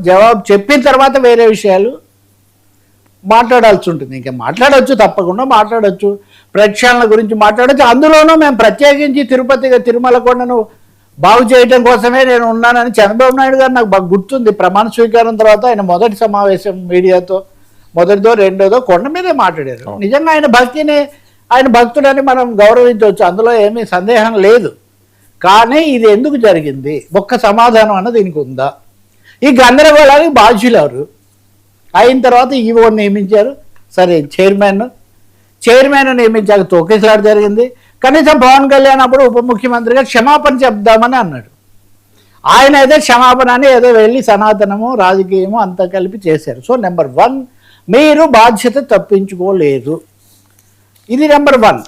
జవాబు చెప్పిన తర్వాత వేరే విషయాలు మాట్లాడాల్సి ఉంటుంది. ఇంకా మాట్లాడవచ్చు, తప్పకుండా మాట్లాడవచ్చు, ప్రక్షాళన గురించి మాట్లాడచ్చు. అందులోనూ మేము ప్రత్యేకించి తిరుమల కొండను బాగు చేయడం కోసమే నేను ఉన్నానని చంద్రబాబు నాయుడు గారు నాకు బాగా గుర్తుంది. ప్రమాణ స్వీకారం తర్వాత ఆయన మొదటి సమావేశం మీడియాతో, మొదటిదో రెండోదో కొండ మీదే మాట్లాడారు. నిజంగా ఆయన భక్తుడని మనం గౌరవించవచ్చు, అందులో ఏమీ సందేహం లేదు. కానీ ఇది ఎందుకు జరిగింది, ఒక్క సమాధానం అన్న దీనికి ఉందా? ఈ గందరగోళానికి బాధ్యులు ఎవరు? అయిన తర్వాత ఈవో నియమించారు, సరే చైర్మన్ నియమించాక తోకేసలాట జరిగింది. కనీసం పవన్ కళ్యాణ్ అప్పుడు ఉప ముఖ్యమంత్రిగా క్షమాపణ చెప్దామని అన్నాడు. ఆయన అయితే క్షమాపణ అని ఏదో వెళ్ళి సనాతనము రాజకీయము అంతా కలిపి చేశారు. సో నెంబర్ 1, మీరు బాధ్యత తప్పించుకోలేదు. ఇది నెంబర్ 1.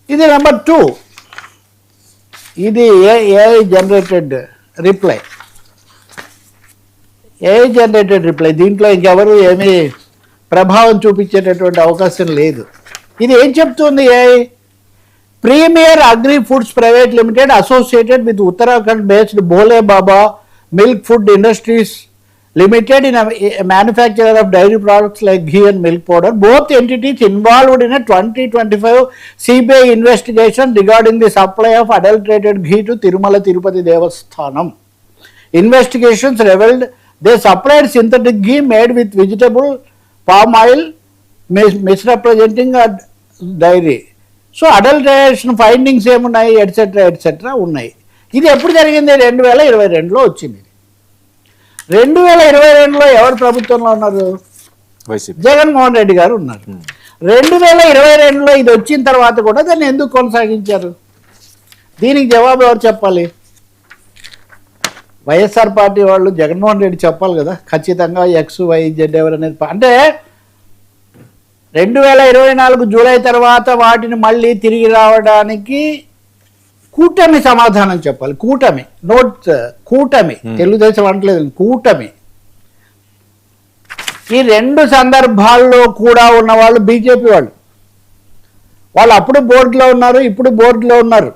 ఇది నెంబర్ 2, ఇది ఏఐ జనరేటెడ్ రిప్లై. దీంట్లో ఇంకెవరు ఏమీ ప్రభావం చూపించేటటువంటి అవకాశం లేదు. ఇది ఏం చెప్తుంది? Premier agri foods private limited associated with Uttarakhand based Bhole Baba milk food industries limited in manufacturer of dairy products like ghee and milk powder. Both entities involved in a 2025 CBI investigation regarding the supply of adulterated ghee to Tirumala Tirupati Devasthanam. Investigations revealed they supplied synthetic ghee made with vegetable palm oil, misrepresenting a dairy. So adulteration findings ఏమున్నాయి, etcetera ఉన్నాయి. ఇది ఎప్పుడు జరిగింది? 2022లో వచ్చింది. 2022లో ఎవరు ప్రభుత్వంలో ఉన్నారు? జగన్మోహన్ రెడ్డి గారు ఉన్నారు. 2022లో ఇది వచ్చిన తర్వాత కూడా దాన్ని ఎందుకు కొనసాగించారు? దీనికి జవాబు ఎవరు చెప్పాలి? వైఎస్ఆర్ పార్టీ వాళ్ళు, జగన్మోహన్ రెడ్డి చెప్పాలి కదా ఖచ్చితంగా. XYZ ఎవరనేది అంటే 2024 జూలై తర్వాత వాటిని మళ్ళీ తిరిగి రావడానికి కూటమి సమాధానం చెప్పాలి. కూటమి తెలుగుదేశం అంటలేదు, కూటమి. ఈ 2 సందర్భాల్లో కూడా ఉన్న వాళ్ళు బీజేపీ వాళ్ళు అప్పుడు బోర్డులో ఉన్నారు, ఇప్పుడు బోర్డులో ఉన్నారు.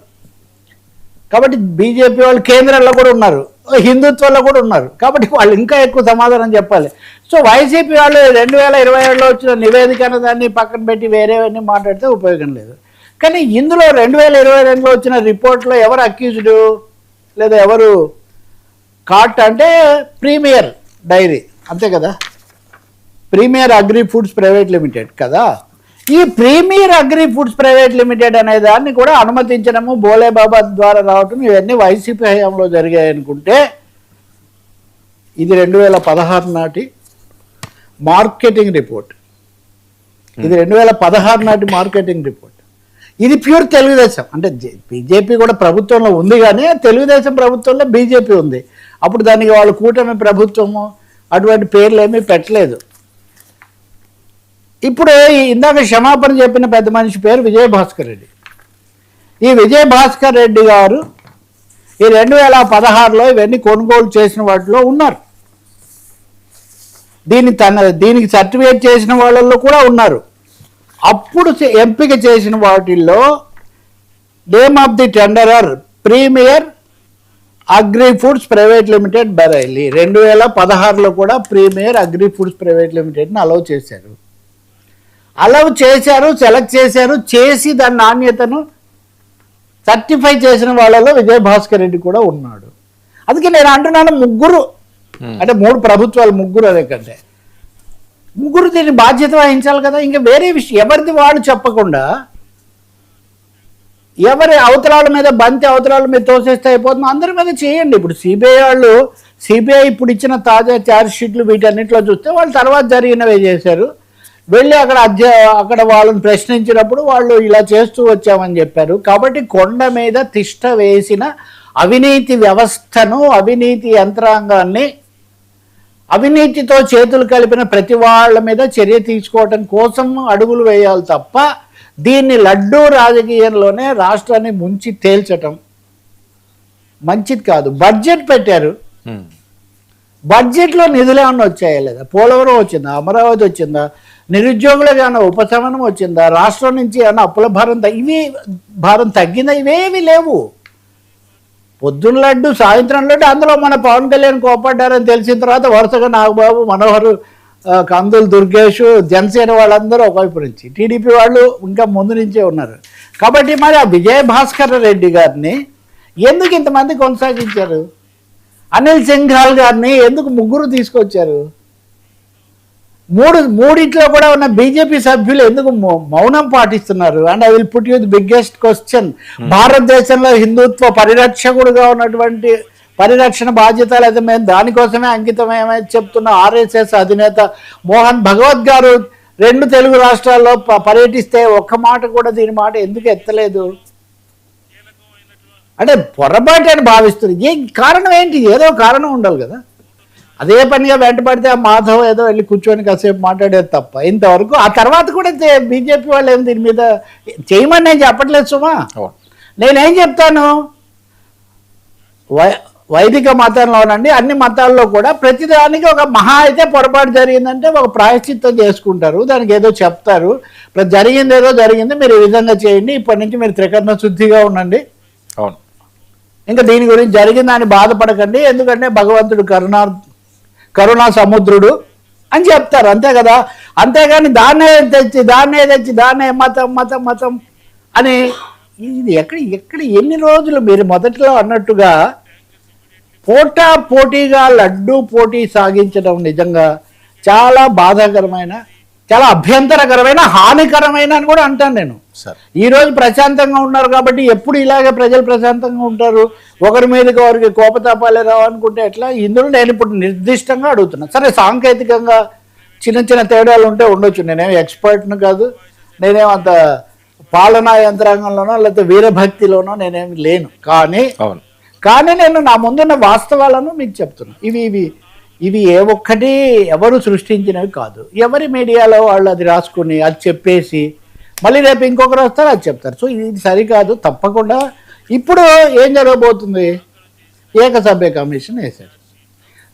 కాబట్టి బీజేపీ వాళ్ళు కేంద్రంలో కూడా ఉన్నారు, హిందుత్వంలో కూడా ఉన్నారు. కాబట్టి వాళ్ళు ఇంకా ఎక్కువ సమాధానం చెప్పాలి. సో వైసీపీ వాళ్ళు 2027లో వచ్చిన నివేదిక అనే దాన్ని పక్కన పెట్టి వేరేవన్నీ మాట్లాడితే ఉపయోగం లేదు. కానీ ఇందులో 2022లో వచ్చిన రిపోర్ట్లో ఎవరు అక్యూజ్డ్ లేదా ఎవరు కాట్ అంటే ప్రీమియర్ డైరీ, అంతే కదా, premier agri foods private limited కదా. ఈ premier agri foods private limited అనే దాన్ని కూడా అనుమతించడము, భోలే బాబా ద్వారా రావటం, ఇవన్నీ వైసీపీ హయాంలో జరిగాయి అనుకుంటే ఇది 2016 నాటి మార్కెటింగ్ రిపోర్ట్. ఇది 2016 నాటి మార్కెటింగ్ రిపోర్ట్. ఇది ప్యూర్ తెలుగుదేశం. అంటే బీజేపీ కూడా ప్రభుత్వంలో ఉంది, కానీ తెలుగుదేశం ప్రభుత్వంలో బీజేపీ ఉంది. అప్పుడు దానికి వాళ్ళు కూటమి ప్రభుత్వము అటువంటి పేర్లు ఏమీ పెట్టలేదు. ఇప్పుడు ఇందాక క్షమాపణ చెప్పిన పెద్ద మనిషి పేరు విజయభాస్కర్ రెడ్డి. ఈ విజయభాస్కర్ రెడ్డి గారు ఈ 2016లో ఇవన్నీ కొనుగోలు చేసిన వాటిలో ఉన్నారు. దీనికి సర్టిఫికేట్ చేసిన వాళ్ళల్లో కూడా ఉన్నారు. అప్పుడు ఎంపిక చేసిన వాటిల్లో name of the tenderer premier agri foods private limited Bareilly. 2016లో కూడా ప్రీమియర్ అగ్రి ఫుడ్స్ ప్రైవేట్ లిమిటెడ్ని అలౌ చేశారు, సెలెక్ట్ చేశారు. చేసి దాని నాణ్యతను సర్టిఫై చేసిన వాళ్ళలో విజయభాస్కర్ రెడ్డి కూడా ఉన్నాడు. అందుకే నేను అంటున్నాను, ముగ్గురు అంటే 3 ప్రభుత్వాలు, ముగ్గురు అదే కంటే ముగ్గురు దీన్ని బాధ్యత వహించాలి కదా. ఇంకా వేరే విషయం ఎవరిది వాళ్ళు చెప్పకుండా ఎవరి అవతరాల మీద అవతరాల మీద తోసేస్తే అయిపోతుంది, అందరి మీద చేయండి. ఇప్పుడు సిబిఐ ఇప్పుడు ఇచ్చిన తాజా ఛార్జ్ షీట్లు వీటన్నిటిలో చూస్తే వాళ్ళు తర్వాత జరిగినవే చేశారు. వెళ్ళి అక్కడ వాళ్ళని ప్రశ్నించినప్పుడు వాళ్ళు ఇలా చేస్తూ వచ్చామని చెప్పారు. కాబట్టి కొండ మీద తిష్ట వేసిన అవినీతి వ్యవస్థను, అవినీతి యంత్రాంగాన్ని, అవినీతితో చేతులు కలిపిన ప్రతి వాళ్ళ మీద చర్య తీసుకోవటం కోసం అడుగులు వేయాలి తప్ప దీన్ని లడ్డూ రాజకీయంలోనే రాష్ట్రాన్ని ముంచి తేల్చటం మంచిది కాదు. బడ్జెట్ పెట్టారు, బడ్జెట్లో నిధులు ఏమన్నా వచ్చాయా లేదా? పోలవరం వచ్చిందా? అమరావతి వచ్చిందా? నిరుద్యోగులకు ఏమైనా ఉపశమనం వచ్చిందా? రాష్ట్రం నుంచి ఏమైనా అప్పుల భారం తగ్గిందా? ఇవేవి లేవు. పొద్దున్న లడ్డు సాయంత్రం లడ్డు, అందులో మన పవన్ కళ్యాణ్ కోపడ్డారని తెలిసిన తర్వాత వరుసగా నాగబాబు, మనోహర్, కందులు దుర్గేష్, జనసేన వాళ్ళందరూ ఒకవైపు నుంచి, టీడీపీ వాళ్ళు ఇంకా ముందు నుంచే ఉన్నారు. కాబట్టి మరి ఆ విజయభాస్కర్ రెడ్డి గారిని ఎందుకు ఇంతమంది కొనసాగించారు? అనిల్ సింఘాల్ గారిని ఎందుకు ముగ్గురు తీసుకొచ్చారు? మూడింట్లో కూడా ఉన్న బీజేపీ సభ్యులు ఎందుకు మౌనం పాటిస్తున్నారు? And I will put you the biggest question. భారతదేశంలో హిందుత్వ పరిరక్షకుడుగా ఉన్నటువంటి పరిరక్షణ బాధ్యతలు అయితే మేము దానికోసమే అంకితమేమని చెప్తున్న ఆర్ఎస్ఎస్ అధినేత మోహన్ భగవత్ గారు 2 తెలుగు రాష్ట్రాల్లో పర్యటిస్తే ఒక్క మాట కూడా దీని మాట ఎందుకు ఎత్తలేదు? అంటే పొరపాటు అని భావిస్తుంది. ఏ కారణం ఏంటి? ఏదో కారణం ఉండాలి కదా. అదే పనిగా వెంటబడితే ఆ మాధవ్ ఏదో వెళ్ళి కూర్చొని కాసేపు మాట్లాడేది తప్ప ఇంతవరకు. ఆ తర్వాత కూడా బీజేపీ వాళ్ళు ఏం దీని మీద చేయమని నేను చెప్పట్లేదు సుమా. నేనేం చెప్తాను, వైదిక మతంలోనండి అన్ని మతాల్లో కూడా ప్రతిదానికి ఒక మహా అయితే పొరపాటు జరిగిందంటే ఒక ప్రాయశ్చిత్తం చేసుకుంటారు, దానికి ఏదో చెప్తారు. జరిగింది ఏదో జరిగింది, మీరు ఈ విధంగా చేయండి, ఇప్పటి నుంచి మీరు త్రికరణ శుద్ధిగా ఉండండి, అవును, ఇంకా దీని గురించి జరిగిందని బాధపడకండి, ఎందుకంటే భగవంతుడు కరుణా సముద్రుడు అని చెప్తారు, అంతే కదా. అంతేగాని దాన్నే తెచ్చి దాన్నే మతం మతం మతం అని ఇది ఎక్కడ ఎన్ని రోజులు మీరు మొదట్లో అన్నట్టుగా పోటీగా లడ్డు పోటీ సాగించడం నిజంగా చాలా బాధాకరమైన, చాలా అభ్యంతరకరమైన, హానికరమైన అని కూడా అంటాను నేను. ఈరోజు ప్రశాంతంగా ఉన్నారు కాబట్టి ఎప్పుడు ఇలాగే ప్రజలు ప్రశాంతంగా ఉంటారు, ఒకరి మీదకి ఒకరికి కోపతాపాలే రావు అనుకుంటే ఎట్లా? ఇందులో నేను ఇప్పుడు నిర్దిష్టంగా అడుగుతున్నా. సరే, సాంకేతికంగా చిన్న తేడాలు ఉంటే ఉండొచ్చు, నేనేం ఎక్స్పర్ట్ను కాదు, నేనేం అంత పాలనా యంత్రాంగంలోనో లేకపోతే వీరభక్తిలోనో నేనేమి లేను. కానీ నేను నా ముందున్న వాస్తవాలను మీకు చెప్తున్నా. ఇవి ఏ ఒక్కటి ఎవరు సృష్టించినవి కాదు. ఎవరి మీడియాలో వాళ్ళు అది రాసుకుని అది చెప్పేసి మళ్ళీ రేపు ఇంకొకరు వస్తారు అది చెప్తారు. సో ఇది సరికాదు. తప్పకుండా ఇప్పుడు ఏం జరగబోతుంది? ఏకసభ్య కమిషన్ వేశారు.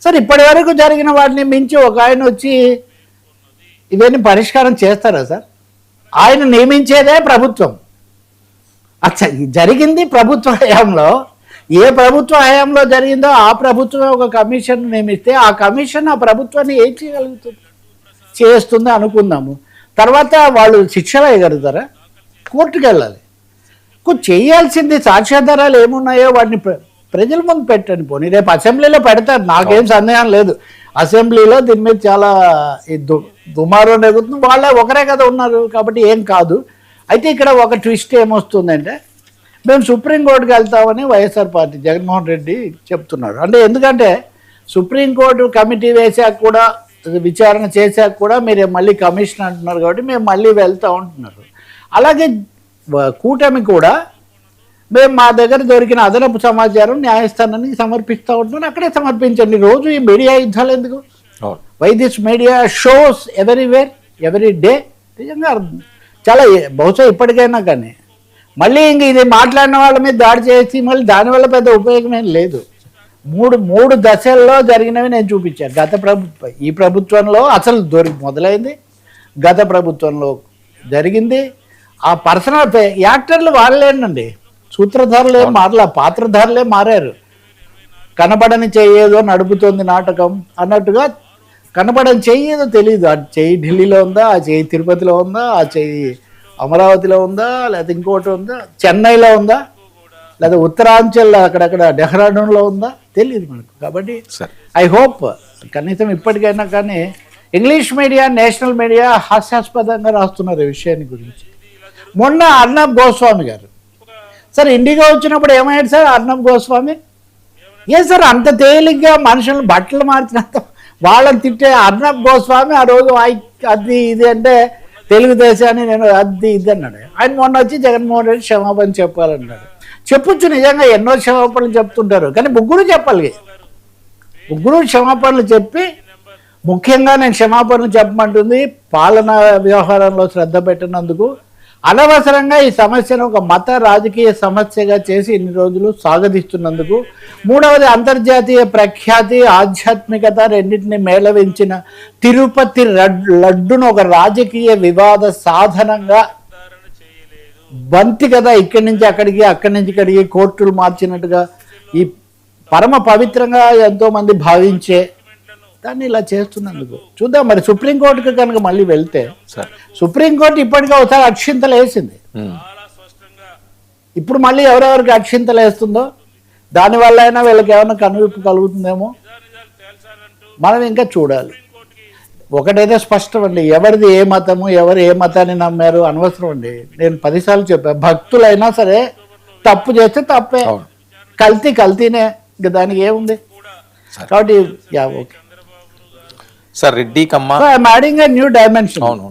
సరే, ఇప్పటి వరకు జరిగిన వాటిని మించి ఒక ఆయన వచ్చి ఇవన్నీ పరిష్కారం చేస్తారా సార్? ఆయన నియమించేదే ప్రభుత్వం. అచ్చా, జరిగింది ప్రభుత్వ హయాంలో. ఏ ప్రభుత్వ హయాంలో జరిగిందో ఆ ప్రభుత్వమే ఒక కమిషన్ నియమిస్తే ఆ కమిషన్ ఆ ప్రభుత్వాన్ని ఏం చేయగలుగుతుంది? చేస్తుంది అనుకుందాము. తర్వాత వాళ్ళు శిక్షలు వేయగలుగుతారా? కోర్టుకు వెళ్ళాలి. చేయాల్సింది సాక్ష్యాధారాలు ఏమున్నాయో వాటిని ప్రజల ముందు పెట్టండి. పోనీ రేపు అసెంబ్లీలో పెడతారు, నాకేం సందేహం లేదు. అసెంబ్లీలో దీని మీద చాలా దుమారం ఎగుతుంది. వాళ్ళే ఒకరే కదా ఉన్నారు కాబట్టి ఏం కాదు. అయితే ఇక్కడ ఒక ట్విస్ట్ ఏమొస్తుందంటే, మేము సుప్రీంకోర్టుకి వెళ్తామని వైఎస్ఆర్ పార్టీ జగన్మోహన్ రెడ్డి చెప్తున్నారు. అంటే ఎందుకంటే సుప్రీంకోర్టు కమిటీ వేసాక కూడా, విచారణ చేశాక కూడా మీరు మళ్ళీ కమిషన్ అంటున్నారు కాబట్టి మేము మళ్ళీ వెళ్తూ ఉంటున్నారు. అలాగే కూటమి కూడా మేము మా దగ్గర దొరికిన అదనపు సమాచారం న్యాయస్థానానికి సమర్పిస్తూ ఉంటున్నాను. అక్కడే సమర్పించండి. రోజు ఈ మీడియా యుద్ధాలు ఎందుకు? Why this media shows everywhere every day? నిజంగా చాలా బహుశా ఇప్పటికైనా కానీ మళ్ళీ ఇంక ఇది మాట్లాడిన వాళ్ళ మీద దాడి చేసి మళ్ళీ దానివల్ల పెద్ద ఉపయోగం ఏం లేదు. మూడు దశల్లో జరిగినవి నేను చూపించాను. ఈ ప్రభుత్వంలో అసలు మొదలైంది, గత ప్రభుత్వంలో జరిగింది. ఆ పర్సనల్ యాక్టర్లు వాళ్ళేనండి, సూత్రధారులు ఏం మారలా, పాత్రధారులే మారారు. కనబడని చెయ్యేదో నడుపుతోంది నాటకం అన్నట్టుగా కనబడని చెయ్యేదో తెలియదు. ఆ చెయ్యి ఢిల్లీలో ఉందా, ఆ చెయ్యి తిరుపతిలో ఉందా, ఆ చెయ్యి అమరావతిలో ఉందా, లేదా ఇంకోటి ఉందా, చెన్నైలో ఉందా, లేదా ఉత్తరాంచల్ అక్కడక్కడ డెహ్రాడూన్లో ఉందా, తెలియదు మనకు. కాబట్టి ఐ హోప్ కనీసం ఇప్పటికైనా కానీ ఇంగ్లీష్ మీడియా, నేషనల్ మీడియా హాస్యాస్పదంగా రాస్తున్నారు ఈ విషయాన్ని గురించి. మొన్న అర్నబ్ గోస్వామి గారు, సార్ ఇండిగా వచ్చినప్పుడు ఏమయ్యాడు సార్ అర్నబ్ గోస్వామి? ఏ సార్ అంత తేలిగ్గా మనుషులను బట్టలు మార్చినంత వాళ్ళని తిట్టే అర్నబ్ గోస్వామి ఆ రోజు అది ఇది అంటే తెలుగుదేశాన్ని నేను అది ఇది అన్నాడు. ఆయన మొన్న వచ్చి జగన్మోహన్ రెడ్డి క్షమాపణ చెప్పాలన్నాడు. చెప్పొచ్చు, నిజంగా ఎన్నో క్షమాపణలు చెప్తుంటారు, కానీ ముగ్గురు చెప్పాలి. ముగ్గురు క్షమాపణలు చెప్పి, ముఖ్యంగా నేను క్షమాపణలు చెప్పమంటుంది పాలనా వ్యవహారంలో శ్రద్ధ పెట్టినందుకు, అనవసరంగా ఈ సమస్యను ఒక మత రాజకీయ సమస్యగా చేసి ఇన్ని రోజులు సాగదీస్తున్నందుకు, మూడవది అంతర్జాతీయ ప్రఖ్యాతి ఆధ్యాత్మికత రెండింటిని మేళవించిన తిరుపతి లడ్డును ఒక రాజకీయ వివాద సాధనంగా బంతి కదా, ఇక్కడి నుంచి అక్కడికి అక్కడి నుంచి ఇక్కడికి కోర్టులు మార్చినట్టుగా ఈ పరమ పవిత్రంగా ఎంతో మంది భావించే దాన్ని ఇలా చేస్తున్నందుకు చూద్దాం. మరి సుప్రీంకోర్టుకి కనుక మళ్ళీ వెళ్తే, సార్ సుప్రీంకోర్టు ఇప్పటికే ఒకసారి అక్షింతలు వేసింది. ఉమ్. ఇప్పుడు మళ్ళీ ఎవరెవరికి అక్షింతలు వేస్తుందో దానివల్ల అయినా వీళ్ళకి ఏమైనా కనువిప్పు కలుగుతుందేమో మనం ఇంకా చూడాలి. ఒకటైతే స్పష్టం అండి, ఎవరిది ఏ మతము, ఎవరు ఏ మతాన్ని నమ్మారు అనవసరం అండి. నేను 10 సార్లు చెప్పా, భక్తులైనా సరే తప్పు చేస్తే తప్పే, అవును. కల్తీనే, ఇంకా దానికి ఏముంది. కాబట్టి okay, sir Reddy Kamma I'm adding a new dimension. అవును